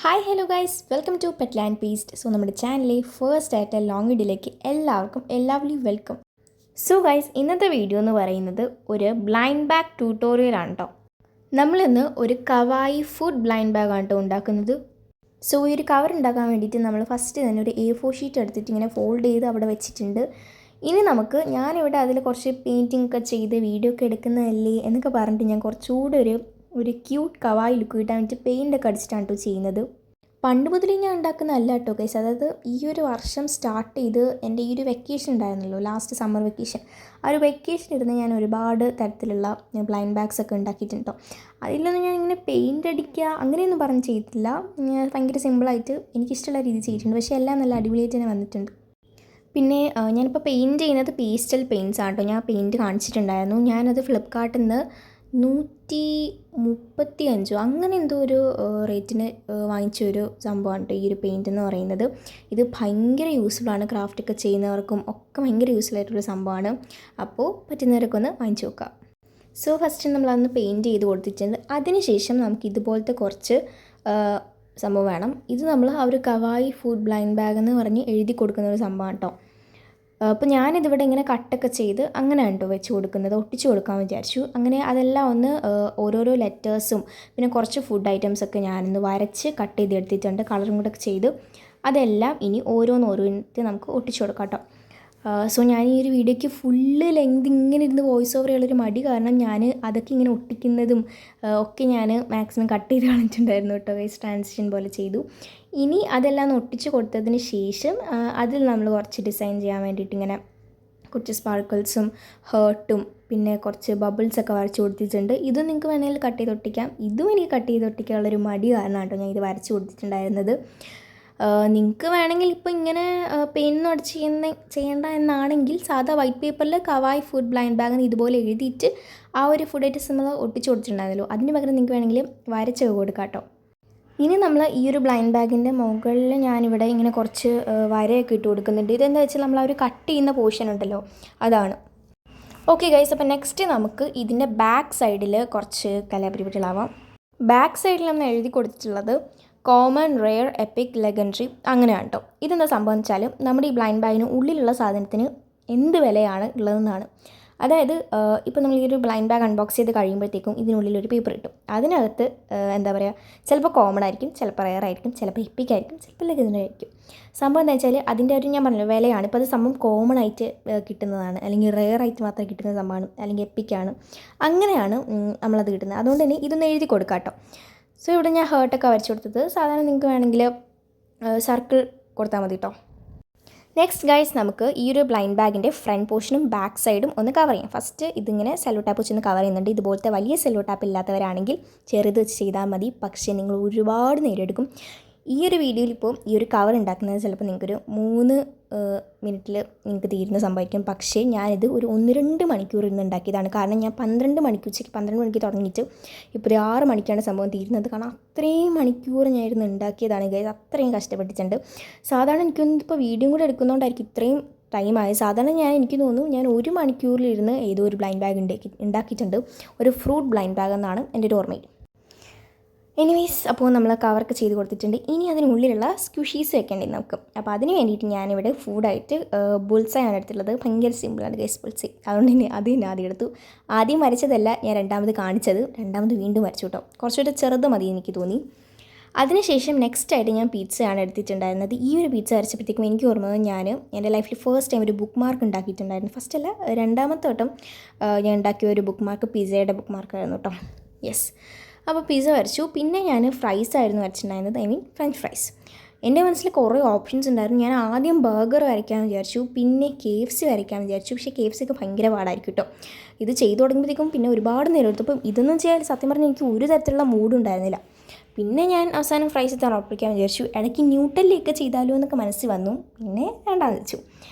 Hi hello guys welcome to Petland പീസ്റ്റ്. നമ്മുടെ ചാനലിലെ ഫസ്റ്റ് ആയിട്ട് ലോങ് വീഡിയോയിലേക്ക് എല്ലാവരും വെൽക്കം. ഗൈസ്, ഇന്നത്തെ വീഡിയോ എന്ന് പറയുന്നത് ഒരു ബ്ലൈൻഡ് ബാഗ് ട്യൂട്ടോറിയലാണ് കേട്ടോ. നമ്മളിന്ന് ഒരു കവായി ഫുഡ് ബ്ലൈൻഡ് ബാഗാണ് കേട്ടോ ഉണ്ടാക്കുന്നത്. ഈ ഒരു കവർ ഉണ്ടാക്കാൻ വേണ്ടിയിട്ട് നമ്മൾ ഫസ്റ്റ് തന്നെ ഒരു A4 ഷീറ്റ് എടുത്തിട്ട് ഇങ്ങനെ ഫോൾഡ് ചെയ്ത് അവിടെ വെച്ചിട്ടുണ്ട്. ഇനി ഞാനിവിടെ അതിൽ കുറച്ച് പെയിൻറ്റിംഗ് ഒക്കെ ചെയ്ത് വീഡിയോ ഒക്കെ എടുക്കുന്നതല്ലേ എന്നൊക്കെ പറഞ്ഞിട്ട് ഞാൻ കുറച്ചുകൂടെ ഒരു ക്യൂട്ട് കവായി ലുക്ക് കിട്ടാൻ വേണ്ടിയിട്ട് പെയിൻ്റൊക്കെ അടിച്ചിട്ടാണ് കേട്ടോ ചെയ്യുന്നത്. പണ്ട് മുതലേ ഞാൻ ഉണ്ടാക്കുന്നതല്ല കേട്ടോ ഗൈസ്. അതായത് ഈ ഒരു വർഷം സ്റ്റാർട്ട് ചെയ്ത് എൻ്റെ ഈ ഒരു വെക്കേഷൻ ഉണ്ടായിരുന്നല്ലോ, ലാസ്റ്റ് സമ്മർ വെക്കേഷൻ, ആ ഒരു വെക്കേഷൻ ഇരുന്ന് ഞാൻ ഒരുപാട് തരത്തിലുള്ള ബ്ലൈൻഡ് ബാഗ്സ് ഒക്കെ ഉണ്ടാക്കിയിട്ടുണ്ടോ. അതിലൊന്നും ഞാൻ ഇങ്ങനെ പെയിൻ്റ് അടിക്കുക അങ്ങനെയൊന്നും പറഞ്ഞ് ചെയ്തിട്ടില്ല. ഞാൻ ഭയങ്കര സിമ്പിളായിട്ട് എനിക്കിഷ്ടമുള്ള രീതി ചെയ്തിട്ടുണ്ട്. പക്ഷേ എല്ലാം നല്ല അടിപൊളിയായിട്ട് തന്നെ വന്നിട്ടുണ്ട്. പിന്നെ ഞാനിപ്പോൾ പെയിൻറ്റ് ചെയ്യുന്നത് പേസ്റ്റൽ പെയിൻറ്റ്സ് ആണ് കേട്ടോ. ഞാൻ പെയിൻറ്റ് കാണിച്ചിട്ടുണ്ടായിരുന്നു. ഞാനത് ഫ്ലിപ്കാർട്ടിൽ നിന്ന് 135 അങ്ങനെ എന്തോ ഒരു റേറ്റിന് വാങ്ങിച്ചൊരു സംഭവമാണ് കേട്ടോ ഈ ഒരു പെയിൻറ്റ് എന്ന് പറയുന്നത്. ഇത് ഭയങ്കര യൂസ്ഫുള്ളാണ്, ക്രാഫ്റ്റൊക്കെ ചെയ്യുന്നവർക്കും ഒക്കെ ഭയങ്കര യൂസ്ഫുൾ ആയിട്ടൊരു സംഭവമാണ്. അപ്പോൾ പറ്റുന്നവരൊക്കെ ഒന്ന് വാങ്ങിച്ചു നോക്കാം. ഫസ്റ്റ് നമ്മളതൊന്ന് പെയിൻറ്റ് ചെയ്ത് കൊടുത്തിട്ടുണ്ട്. അതിനുശേഷം നമുക്ക് ഇതുപോലത്തെ കുറച്ച് സംഭവം വേണം. ഇത് നമ്മൾ ആ ഒരു കവായി ഫുഡ് ബ്ലൈൻഡ് ബാഗ് എന്ന് പറഞ്ഞ് എഴുതി കൊടുക്കുന്ന ഒരു സംഭവമാണ് കേട്ടോ. അപ്പോൾ ഞാനിതിവിടെ ഇങ്ങനെ കട്ടൊക്കെ ചെയ്ത് അങ്ങനെയാണ് കേട്ടോ വെച്ച് കൊടുക്കുന്നത്, ഒട്ടിച്ച് കൊടുക്കാൻ വിചാരിച്ചു. അങ്ങനെ അതെല്ലാം ഒന്ന് ഓരോരോ ലെറ്റേഴ്സും പിന്നെ കുറച്ച് ഫുഡ് ഐറ്റംസൊക്കെ ഞാനൊന്ന് വരച്ച് കട്ട് ചെയ്തെടുത്തിട്ടുണ്ട്, കളറും കൂടെ ചെയ്ത്. അതെല്ലാം ഇനി ഓരോന്നോരോന്നിട്ട് നമുക്ക് ഒട്ടിച്ച് കൊടുക്കാം കേട്ടോ. ഞാൻ ഈ ഒരു വീഡിയോയ്ക്ക് ഫുള്ള് ലെങ്ത് ഇങ്ങനെ ഇരുന്ന് വോയിസ് ഓവർ ചെയ്യുള്ളൊരു മടി കാരണം ഞാൻ അതൊക്കെ ഇങ്ങനെ ഒട്ടിക്കുന്നതും ഒക്കെ ഞാൻ മാക്സിമം കട്ട് ചെയ്ത് കളഞ്ഞിട്ടുണ്ടായിരുന്നു കേട്ടോ. വൈസ് ട്രാൻസിഷൻ പോലെ ചെയ്തു. ഇനി അതെല്ലാം ഒട്ടിച്ച് കൊടുത്തതിന് ശേഷം അതിൽ നമ്മൾ കുറച്ച് ഡിസൈൻ ചെയ്യാൻ വേണ്ടിയിട്ട് ഇങ്ങനെ കുറച്ച് സ്പാർക്കിൾസും ഹേർട്ടും പിന്നെ കുറച്ച് ബബിൾസൊക്കെ വരച്ച് കൊടുത്തിട്ടുണ്ട്. ഇതും നിങ്ങൾക്ക് വേണമെങ്കിൽ കട്ട് ചെയ്ത് ഒട്ടിക്കാം. ഇതും എനിക്ക് കട്ട് ചെയ്ത് ഒട്ടിക്കാനുള്ളൊരു മടി കാരണം കേട്ടോ ഞാൻ ഇത് വരച്ച് കൊടുത്തിട്ടുണ്ടായിരുന്നത്. നിങ്ങൾക്ക് വേണമെങ്കിൽ ഇപ്പോൾ ഇങ്ങനെ പെയിനൊന്നും അടിച്ച് ചെയ്യേണ്ട എന്നാണെങ്കിൽ സാധാ വൈറ്റ് പേപ്പറിൽ കവായി ഫുഡ് ബ്ലൈൻഡ് ബാഗ് ഇതുപോലെ എഴുതിയിട്ട് ആ ഒരു ഫുഡ് ഐറ്റംസ് നമ്മൾ ഒട്ടിച്ച് കൊടുത്തിട്ടുണ്ടായിരുന്നല്ലോ, അതിന് പകരം നിങ്ങൾക്ക് വേണമെങ്കിൽ വരച്ച് കൊടുക്കാം കേട്ടോ. ഇനി നമ്മൾ ഈ ഒരു ബ്ലൈൻഡ് ബാഗിൻ്റെ മുകളിൽ ഞാനിവിടെ ഇങ്ങനെ കുറച്ച് വരയൊക്കെ ഇട്ട് കൊടുക്കുന്നുണ്ട്. ഇതെന്താ വെച്ചാൽ നമ്മൾ ആ ഒരു കട്ട് ചെയ്യുന്ന പോർഷൻ ഉണ്ടല്ലോ, അതാണ്. ഓക്കെ ഗൈസ്, അപ്പോൾ നെക്സ്റ്റ് നമുക്ക് ഇതിൻ്റെ ബാക്ക് സൈഡിൽ കുറച്ച് കലാപരിപാടികളാവാം. ബാക്ക് സൈഡിൽ നമ്മൾ എഴുതി കൊടുത്തിട്ടുള്ളത് കോമൺ, റെയർ, എപ്പിക്, ലെഗൻഡറി അങ്ങനെയാണ് കേട്ടോ. ഇതെന്താ സംഭവം വെച്ചാൽ നമ്മുടെ ഈ ബ്ലൈൻഡ് ബാഗിന് ഉള്ളിലുള്ള സാധനത്തിന് എന്ത് വിലയാണ് ഉള്ളതെന്നാണ്. അതായത് ഇപ്പോൾ നമ്മൾ ഈ ഒരു ബ്ലൈൻഡ് ബാഗ് അൺബോക്സ് ചെയ്ത് കഴിയുമ്പോഴത്തേക്കും ഇതിനുള്ളിലൊരു പേപ്പർ കിട്ടും. അതിനകത്ത് എന്താ പറയുക, ചിലപ്പോൾ കോമൺ ആയിരിക്കും, ചിലപ്പോൾ റെയർ ആയിരിക്കും, ചിലപ്പോൾ എപ്പിക് ആയിരിക്കും, ചിലപ്പോൾ ലെഗൻഡറി ആയിരിക്കും. സംഭവം എന്താ വെച്ചാൽ അതിൻ്റെ ഒരു ഞാൻ പറഞ്ഞല്ലോ വിലയാണ്. ഇപ്പോൾ അത് സംഭവം കോമൺ ആയിട്ട് കിട്ടുന്നതാണ്, അല്ലെങ്കിൽ റെയർ ആയിട്ട് മാത്രം കിട്ടുന്ന സംഭവമാണ്, അല്ലെങ്കിൽ എപ്പിക്കാണ്, അങ്ങനെയാണ് നമ്മളത് കിട്ടുന്നത്. അതുകൊണ്ട് തന്നെ ഇതൊന്ന് എഴുതി കൊടുക്കാം കേട്ടോ. ഇവിടെ ഞാൻ ഹേർട്ടൊക്കെ വരച്ച് കൊടുത്തത്. സാധാരണ നിങ്ങൾക്ക് വേണമെങ്കിൽ സർക്കിൾ കൊടുത്താൽ മതി കേട്ടോ. നെക്സ്റ്റ് ഗൈസ്, നമുക്ക് ഈ ഒരു ബ്ലൈൻഡ് ബാഗിൻ്റെ ഫ്രണ്ട് പോർഷനും ബാക്ക് സൈഡും ഒന്ന് കവർ ചെയ്യാം. ഫസ്റ്റ് ഇതിങ്ങനെ സെല്ലോ ടാപ്പ് വെച്ചൊന്ന് കവർ ചെയ്യുന്നുണ്ട്. ഇതുപോലത്തെ വലിയ സെല്ലോ ടാപ്പ് ഇല്ലാത്തവരാണെങ്കിൽ ചെറുത് വെച്ച് ചെയ്താൽ മതി. പക്ഷേ നിങ്ങൾ ഒരുപാട് നേരം എടുക്കും. ഈ ഒരു വീഡിയോയിൽ ഇപ്പോൾ ഈ ഒരു കവർ ഉണ്ടാക്കുന്നത് ചിലപ്പോൾ നിങ്ങൾക്കൊരു 3 മിനിറ്റിൽ നിങ്ങൾക്ക് തീരുന്ന സംഭവിക്കും. പക്ഷേ ഞാനിത് ഒരു 1-2 മണിക്കൂർ ഇരുന്ന് ഉണ്ടാക്കിയതാണ്. കാരണം ഞാൻ ഉച്ചയ്ക്ക് 12 മണിക്ക് തുടങ്ങിയിട്ട് ഇപ്പോൾ 6 മണിക്കാണ് സംഭവം തീരുന്നത്. കാരണം അത്രയും മണിക്കൂർ ഞാൻ ഇരുന്ന് ഉണ്ടാക്കിയതാണ് ഗൈസ്. അത്രയും കഷ്ടപ്പെട്ടിട്ടുണ്ട്. സാധാരണ എനിക്കൊന്നും ഇപ്പോൾ വീഡിയോ കൂടെ എടുക്കുന്നതുകൊണ്ടായിരിക്കും ഇത്രയും ടൈമായത്. സാധാരണ എനിക്ക് തോന്നുന്നു ഞാൻ 1 മണിക്കൂറിലിരുന്ന് ഏതോ ഒരു ബ്ലൈൻഡ് ബാഗ് ഉണ്ടാക്കിയിട്ടുണ്ട്. ഒരു ഫ്രൂട്ട് ബ്ലൈൻഡ് ബാഗ് എന്നാണ് എൻ്റെ ഒരു ഓർമ്മയിൽ. എനിവേയ്സ്, അപ്പോൾ നമ്മൾ കവറൊക്കെ ചെയ്ത് കൊടുത്തിട്ടുണ്ട്. ഇനി അതിനുള്ളിലുള്ള സ്ക്വിഷീസ് വെക്കേണ്ടത് നമുക്ക്. അപ്പോൾ അതിന് വേണ്ടിയിട്ട് ഞാനിവിടെ ഫുഡായിട്ട് ബുൾസൈ ആണ് എടുത്തിട്ടുള്ളത്. ഭയങ്കര സിമ്പിളാണ് ഗൈസ് ബുൾസൈ. അതുകൊണ്ട് തന്നെ അത് തന്നെ ആദ്യം എടുത്തു. ആദ്യം വരച്ചതല്ല ഞാൻ രണ്ടാമത് കാണിച്ചത്, രണ്ടാമത് വീണ്ടും വരച്ചു കേട്ടോ. കുറച്ചുകൂടെ ചെറുത് മതി എനിക്ക് തോന്നി. അതിനുശേഷം നെക്സ്റ്റായിട്ട് ഞാൻ പിസ്സയാണ് എടുത്തിട്ടുണ്ടായിരുന്നത്. ഈ ഒരു പിസ്സ വരച്ചപ്പോഴത്തേക്കും എനിക്ക് ഓർമ്മ ഞാൻ എൻ്റെ ലൈഫിൽ ഫസ്റ്റ് ടൈം ഒരു ബുക്ക് മാർക്ക് ഉണ്ടാക്കിയിട്ടുണ്ടായിരുന്നു. ഫസ്റ്റല്ല, രണ്ടാമത്തെ വട്ടം ഞാൻ ഉണ്ടാക്കിയ ഒരു ബുക്ക് മാർക്ക് പിസ്സയുടെ ബുക്ക് മാർക്കായിരുന്നു കേട്ടോ. യെസ്, അപ്പോൾ പിസ്സ വരച്ചു. പിന്നെ ഞാൻ ഫ്രൈസ് ആയിരുന്നു വരച്ചിട്ടുണ്ടായിരുന്നത്, ഫ്രഞ്ച് ഫ്രൈസ്. എൻ്റെ മനസ്സിൽ കുറേ ഓപ്ഷൻസ് ഉണ്ടായിരുന്നു. ഞാൻ ആദ്യം ബർഗർ വരയ്ക്കാമെന്ന് വിചാരിച്ചു, പിന്നെ KFC വരയ്ക്കാമെന്ന് വിചാരിച്ചു. പക്ഷേ KFC ഒക്കെ ഭയങ്കര പാടായിരിക്കും കേട്ടോ. ഇത് ചെയ്തു തുടങ്ങുമ്പോഴത്തേക്കും പിന്നെ ഒരുപാട് നേരം എടുത്തു. അപ്പം ഇതൊന്നും ചെയ്യാൻ സത്യം പറഞ്ഞാൽ എനിക്ക് ഒരു തരത്തിലുള്ള മൂഡുണ്ടായിരുന്നില്ല. പിന്നെ ഞാൻ അവസാനം ഫ്രൈസ് ഉറപ്പിക്കാമെന്ന് വിചാരിച്ചു. ഇടയ്ക്ക് ന്യൂട്ടലിയൊക്കെ ചെയ്താലോ എന്നൊക്കെ മനസ്സിൽ വന്നു. പിന്നെ വേണ്ടാന്ന് വെച്ചു.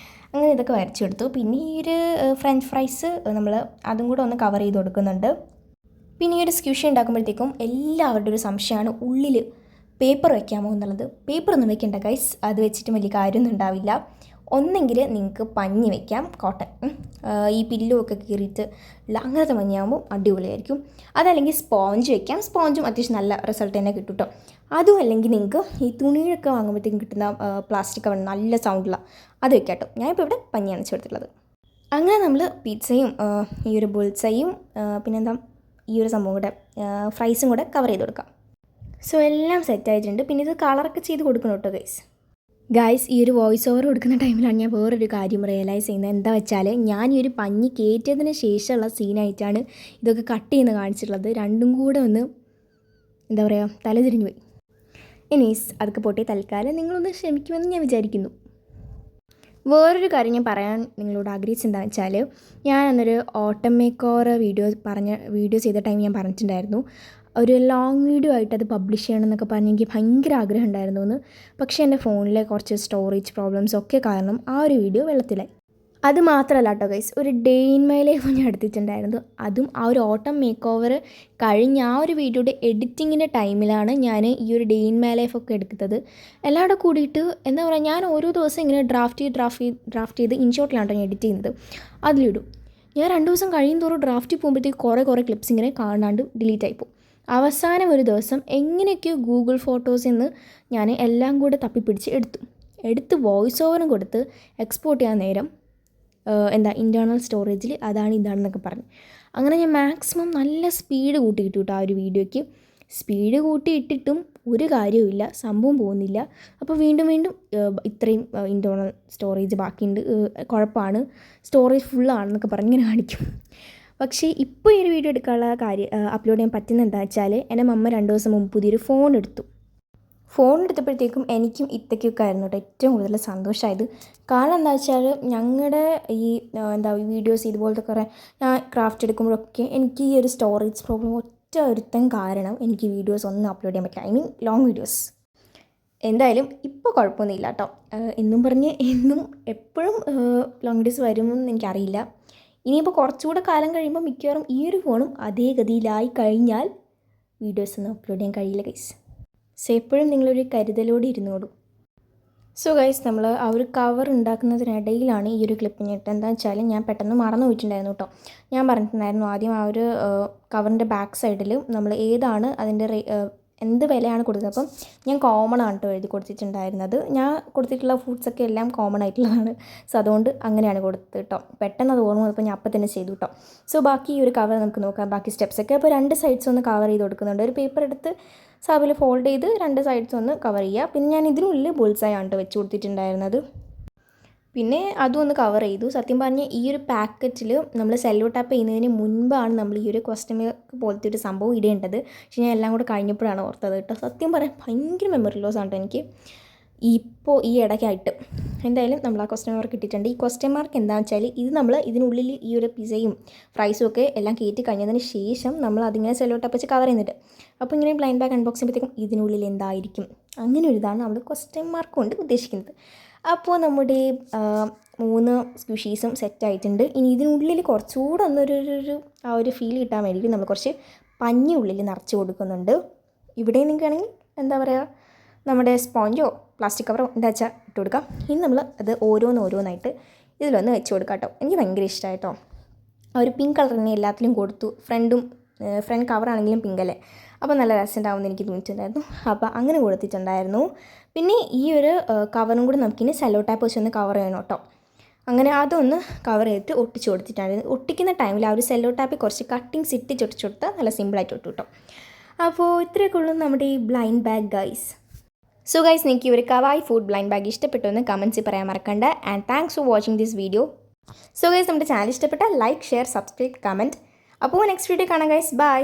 അങ്ങനെ ഇതൊക്കെ വരച്ചെടുത്തു. പിന്നെ ഈ ഒരു ഫ്രഞ്ച് ഫ്രൈസ് നമ്മൾ അതും കൂടെ ഒന്ന് കവർ ചെയ്ത് കൊടുക്കുന്നുണ്ട്. പിന്നെ ഈ ഒരു സ്ക്വിഷി ഉണ്ടാക്കുമ്പോഴത്തേക്കും എല്ലാവരുടെ ഒരു സംശയമാണ് ഉള്ളിൽ പേപ്പർ വയ്ക്കാമോ എന്നുള്ളത്. പേപ്പറൊന്നും വെക്കേണ്ട ഗൈസ്, അത് വെച്ചിട്ട് വലിയ കാര്യമൊന്നും ഉണ്ടാവില്ല. ഒന്നെങ്കിൽ നിങ്ങൾക്ക് പഞ്ഞി വയ്ക്കാം, കോട്ടൺ, ഈ പില്ലോ ഒക്കെ കീറിയിട്ട് ഉള്ള അങ്ങനത്തെ പഞ്ഞിയാകുമ്പോൾ അടിപൊളിയായിരിക്കും. അതല്ലെങ്കിൽ സ്പോഞ്ച് വയ്ക്കാം, സ്പോഞ്ചും അത്യാവശ്യം നല്ല റിസൾട്ട് തന്നെ കിട്ടും കേട്ടോ. അതും അല്ലെങ്കിൽ നിങ്ങൾക്ക് ഈ തുണിയൊക്കെ വാങ്ങുമ്പോഴത്തേക്കും കിട്ടുന്ന പ്ലാസ്റ്റിക് കവർ നല്ല സൗണ്ടുള്ള അത് വയ്ക്കാം കേട്ടോ. ഞാനിപ്പോൾ ഇവിടെ പഞ്ഞിയാണ് ചേർത്തിട്ടുള്ളത്. അങ്ങനെ നമ്മൾ പിzzയും ഈ ഒരു ബുൾസയും പിന്നെന്താ ഈ ഒരു സംഭവം കൂടെ ഫ്രൈസും കൂടെ കവർ ചെയ്ത് കൊടുക്കാം. സോ എല്ലാം സെറ്റായിട്ടുണ്ട്. പിന്നെ ഇത് കളറൊക്കെ ചെയ്ത് കൊടുക്കണം കേട്ടോ ഗൈസ്. ഈ ഒരു വോയിസ് ഓവർ കൊടുക്കുന്ന ടൈമിലാണ് ഞാൻ വേറൊരു കാര്യം റിയലൈസ് ചെയ്യുന്നത്. എന്താ വെച്ചാൽ ഞാൻ ഈ ഒരു പഞ്ഞി കയറ്റിയതിന് ശേഷമുള്ള സീനായിട്ടാണ് ഇതൊക്കെ കട്ട് ചെയ്യുന്ന കാണിച്ചിട്ടുള്ളത്. രണ്ടും കൂടെ ഒന്ന് എന്താ പറയുക, തലതിരിഞ്ഞു പോയി. ഇനീസ് അതൊക്കെ പോട്ടെ, തൽക്കാലം നിങ്ങളൊന്ന് ക്ഷമിക്കുമെന്ന് ഞാൻ വിചാരിക്കുന്നു. വേറൊരു കാര്യം ഞാൻ പറയാൻ നിങ്ങളോട് ആഗ്രഹിച്ചെന്താണെന്ന് വെച്ചാൽ, ഞാൻ അന്നൊരു ഓട്ടം മേക്ക് ഓവർ വീഡിയോ ചെയ്ത ടൈം ഞാൻ പറഞ്ഞിട്ടുണ്ടായിരുന്നു ഒരു ലോങ് വീഡിയോ ആയിട്ട് അത് പബ്ലിഷ് ചെയ്യണം എന്നൊക്കെ പറഞ്ഞ് എനിക്ക് ഭയങ്കര ആഗ്രഹം ഉണ്ടായിരുന്നു എന്ന്. പക്ഷേ എൻ്റെ ഫോണിലെ കുറച്ച് സ്റ്റോറേജ് പ്രോബ്ലംസ് ഒക്കെ കാരണം ആ ഒരു വീഡിയോ വെള്ളത്തിലായി. അത് മാത്രമല്ല കേട്ടോ ഗൈസ്, ഒരു ഡേ ഇൻ മൈ ലൈഫ് ഞാൻ എടുത്തിട്ടുണ്ടായിരുന്നു. അതും ആ ഒരു ഓട്ടം മേക്ക് ഓവർ കഴിഞ്ഞ് ആ ഒരു വീഡിയോയുടെ എഡിറ്റിങ്ങിൻ്റെ ടൈമിലാണ് ഞാൻ ഈ ഒരു ഡേ ഇൻ മൈ ലൈഫ് ഒക്കെ എടുത്തത്. എല്ലാവരും കൂടിയിട്ട് എന്താ പറയുക, ഞാൻ ഓരോ ദിവസം ഇങ്ങനെ ഡ്രാഫ്റ്റ് ചെയ്ത് ഇൻഷോട്ടിലാണ് ഞാൻ എഡിറ്റ് ചെയ്യുന്നത്. അതിലിടും. ഞാൻ 2 ദിവസം കഴിയും തോറും ഡ്രാഫ്റ്റ് പോകുമ്പോഴത്തേക്ക് കുറേ ക്ലിപ്സ് ഇങ്ങനെ കാണാണ്ട് ഡിലീറ്റ് ആയിപ്പോവും. അവസാനം ഒരു ദിവസം എങ്ങനെയൊക്കെയോ ഗൂഗിൾ ഫോട്ടോസിൽ നിന്ന് ഞാൻ എല്ലാം കൂടെ തപ്പിപ്പിടിച്ച് എടുത്ത് വോയിസ് ഓവറും കൊടുത്ത് എക്സ്പോർട്ട് ചെയ്യാൻ നേരം ഇൻറ്റേർണൽ സ്റ്റോറേജിൽ അതാണ് ഇതാണെന്നൊക്കെ പറഞ്ഞു. അങ്ങനെ ഞാൻ മാക്സിമം നല്ല സ്പീഡ് കൂട്ടിയിട്ടു കേട്ടോ ആ ഒരു വീഡിയോയ്ക്ക്. സ്പീഡ് കൂട്ടിയിട്ടിട്ടും ഒരു കാര്യവുമില്ല, സംഭവം പോകുന്നില്ല. അപ്പോൾ വീണ്ടും ഇത്രയും ഇൻറ്റേർണൽ സ്റ്റോറേജ് ബാക്കിയുണ്ട്, കുഴപ്പമാണ്, സ്റ്റോറേജ് ഫുള്ളാണെന്നൊക്കെ പറഞ്ഞ് ഇങ്ങനെ കാണിക്കും. പക്ഷേ ഇപ്പോൾ ഈ ഒരു വീഡിയോ എടുക്കാനുള്ള അപ്ലോഡ് ചെയ്യാൻ പറ്റുന്ന എന്താ വെച്ചാൽ, എൻ്റെ മമ്മ 2 ദിവസം മുമ്പ് പുതിയൊരു ഫോൺ എടുത്തപ്പോഴത്തേക്കും എനിക്കും ഇത്തയ്ക്കൊക്കെ ആയിരുന്നു കേട്ടോ ഏറ്റവും കൂടുതൽ സന്തോഷമായത്. കാരണം എന്താ വെച്ചാൽ, ഞങ്ങളുടെ ഈ വീഡിയോസ് ഇതുപോലത്തെ കുറേ ഞാൻ ക്രാഫ്റ്റ് എടുക്കുമ്പോഴൊക്കെ എനിക്ക് ഈ ഒരു സ്റ്റോറേജ് പ്രോബ്ലം ഒരുത്തൻ കാരണം എനിക്ക് വീഡിയോസ് ഒന്നും അപ്ലോഡ് ചെയ്യാൻ പറ്റില്ല. I mean long videos. എന്തായാലും ഇപ്പോൾ കുഴപ്പമൊന്നുമില്ല കേട്ടോ. എന്നും പറഞ്ഞ് എപ്പോഴും ലോങ് വീഡിയോസ് വരുമെന്ന് എനിക്കറിയില്ല. ഇനിയിപ്പോൾ കുറച്ചുകൂടെ കാലം കഴിയുമ്പോൾ മിക്കവാറും ഈ ഒരു ഫോണും അതേ ഗതിയിലായി കഴിഞ്ഞാൽ വീഡിയോസൊന്നും അപ്ലോഡ് ചെയ്യാൻ കഴിയില്ല ഗൈസ്. സോ എപ്പോഴും നിങ്ങളൊരു കരുതലോടെ ഇരുന്നോളൂ. സോ ഗൈസ്, നമ്മൾ ആ ഒരു കവർ ഉണ്ടാക്കുന്നതിനിടയിലാണ് ഈ ഒരു ക്ലിപ്പ് ഞെട്ട്. എന്താണെന്ന് വെച്ചാൽ, ഞാൻ പെട്ടെന്ന് മറന്നു പോയിട്ടുണ്ടായിരുന്നു കേട്ടോ. ഞാൻ പറഞ്ഞിട്ടുണ്ടായിരുന്നു ആദ്യം ആ ഒരു കവറിൻ്റെ ബാക്ക് സൈഡിൽ നമ്മൾ ഏതാണ് അതിൻ്റെ എന്ത് വിലയാണ് കൊടുത്തത്. അപ്പം ഞാൻ കോമൺ ആണ് കേട്ടോ എഴുതി കൊടുത്തിട്ടുണ്ടായിരുന്നത്. ഞാൻ കൊടുത്തിട്ടുള്ള ഫുഡ്സൊക്കെ എല്ലാം കോമൺ ആയിട്ടുള്ളതാണ്. സോ അതുകൊണ്ട് അങ്ങനെയാണ് കൊടുത്തത് കേട്ടോ. പെട്ടെന്ന് അത് ഓർമ്മ വന്നപ്പോൾ ഞാൻ അപ്പം തന്നെ ചെയ്തു കേട്ടോ. സോ ബാക്കി ഈ ഒരു കവർ നമുക്ക് നോക്കാം, ബാക്കി സ്റ്റെപ്സൊക്കെ. അപ്പോൾ 2 സൈഡ്സ് ഒന്ന് കവർ ചെയ്ത് കൊടുക്കുന്നുണ്ട്. ഒരു പേപ്പർ എടുത്ത് സാബിൽ ഫോൾഡ് ചെയ്ത് 2 സൈഡ്സ് ഒന്ന് കവർ ചെയ്യുക. പിന്നെ ഞാൻ ഇതിനുള്ളിൽ ബുൾസായാണ് കേട്ടോ വെച്ച് കൊടുത്തിട്ടുണ്ടായിരുന്നത്. പിന്നെ അതും ഒന്ന് കവർ ചെയ്തു. സത്യം പറഞ്ഞ് ഈ ഒരു പാക്കറ്റിൽ നമ്മൾ സെല്ലോ ടാപ്പ് ചെയ്യുന്നതിന് മുൻപാണ് നമ്മൾ ഈ ഒരു ക്വസ്റ്റ്യൻ മാർക്ക് പോലത്തെ ഒരു സംഭവം ഇടേണ്ടത്. പക്ഷേ ഞാൻ എല്ലാം കൂടെ കഴിഞ്ഞപ്പോഴാണ് ഓർത്തത് കേട്ടോ. സത്യം പറയാൻ ഭയങ്കര മെമ്മറി ലോസ് ആണ് എനിക്ക് ഇപ്പോൾ ഈ ഇടയ്ക്കായിട്ട്. എന്തായാലും നമ്മൾ ആ ക്വസ്റ്റ്യൻ മാർക്ക് ഇട്ടിട്ടുണ്ട്. ഈ ക്വസ്റ്റ്യൻ മാർക്ക് എന്താണെന്ന് വെച്ചാൽ, ഇത് നമ്മൾ ഇതിനുള്ളിൽ ഈ ഒരു പിസയും ഫ്രൈസും ഒക്കെ എല്ലാം കയറ്റി കഴിഞ്ഞതിന് ശേഷം നമ്മൾ അതിങ്ങനെ സെല്ലോ ടാപ്പ് വെച്ച് കവർ ചെയ്യുന്നുണ്ട്. അപ്പോൾ ഇങ്ങനെ ബ്ലൈൻഡ് ബാഗ് അൺബോക്സ് ചെയ്യുമ്പോഴത്തേക്കും ഇതിനുള്ളിൽ എന്തായിരിക്കും, അങ്ങനെ ഒരു ഇതാണ് നമ്മൾ ക്വസ്റ്റ്യൻ മാർക്ക് കൊണ്ട് ഉദ്ദേശിക്കുന്നത്. അപ്പോൾ നമ്മുടെ 3 സ്ക്വിഷീസും സെറ്റായിട്ടുണ്ട്. ഇനി ഇതിനുള്ളിൽ കുറച്ചുകൂടെ ഒന്നൊരു ആ ഒരു ഫീൽ കിട്ടാൻ വേണ്ടിയിട്ട് നമ്മൾ കുറച്ച് പഞ്ഞി ഉള്ളിൽ നിറച്ച് കൊടുക്കുന്നുണ്ട്. ഇവിടെ നിൽക്കുകയാണെങ്കിൽ എന്താ പറയുക, നമ്മുടെ സ്പോഞ്ചോ പ്ലാസ്റ്റിക് കവറോ എന്താ വെച്ചാൽ ഇട്ട് കൊടുക്കാം. ഇനി നമ്മൾ അത് ഓരോന്നായിട്ട് ഇതിലൊന്ന് വെച്ച് കൊടുക്കാം കേട്ടോ. എനിക്ക് ഭയങ്കര ഇഷ്ടമായി കേട്ടോ. ആ ഒരു പിങ്ക് കളർ തന്നെ എല്ലാത്തിലും കൊടുത്തു. ഫ്രണ്ട് കവറാണെങ്കിലും പിങ്ക് അല്ലേ, അപ്പോൾ നല്ല രസമുണ്ടാവുമെന്ന് എനിക്ക് തോന്നിയിട്ടുണ്ടായിരുന്നു. അപ്പോൾ അങ്ങനെ കൊടുത്തിട്ടുണ്ടായിരുന്നു. പിന്നെ ഈ ഒരു കവറും കൂടി നമുക്കിനി സെല്ലോ ടാപ്പ് വെച്ചൊന്ന് കവർ ചെയ്യണം കേട്ടോ. അങ്ങനെ അതൊന്ന് കവർ ചെയ്തിട്ട് ഒട്ടിച്ച് കൊടുത്തിട്ടുണ്ടായിരുന്നു. ഒട്ടിക്കുന്ന ടൈമിൽ ആ ഒരു സെല്ലോ ടാപ്പിൽ കുറച്ച് കട്ടിങ്സ് ഇട്ടിച്ച് ഒട്ടിച്ച് കൊടുത്താൽ നല്ല സിമ്പിളായിട്ട് ഒട്ടു കേട്ടോ. അപ്പോൾ ഇത്രയൊക്കെ ഉള്ളൂ നമ്മുടെ ഈ blind bag guys. So guys, നിങ്ങൾക്ക് ഈ ഒരു കവായി ഫുഡ് ബ്ലൈൻഡ് ബാഗ് ഇഷ്ടപ്പെട്ടു എന്ന് കമൻറ്റ്സിൽ പറയാൻ മറക്കണ്ട. And thanks for watching this video. So guys, നമ്മുടെ ചാനൽ ഇഷ്ടപ്പെട്ടാൽ ലൈക്ക്, ഷെയർ, സബ്സ്ക്രൈബ്, കമൻറ്റ്. അപ്പോൾ നെക്സ്റ്റ് വീഡിയോ കാണാം ഗൈസ്. ബൈ.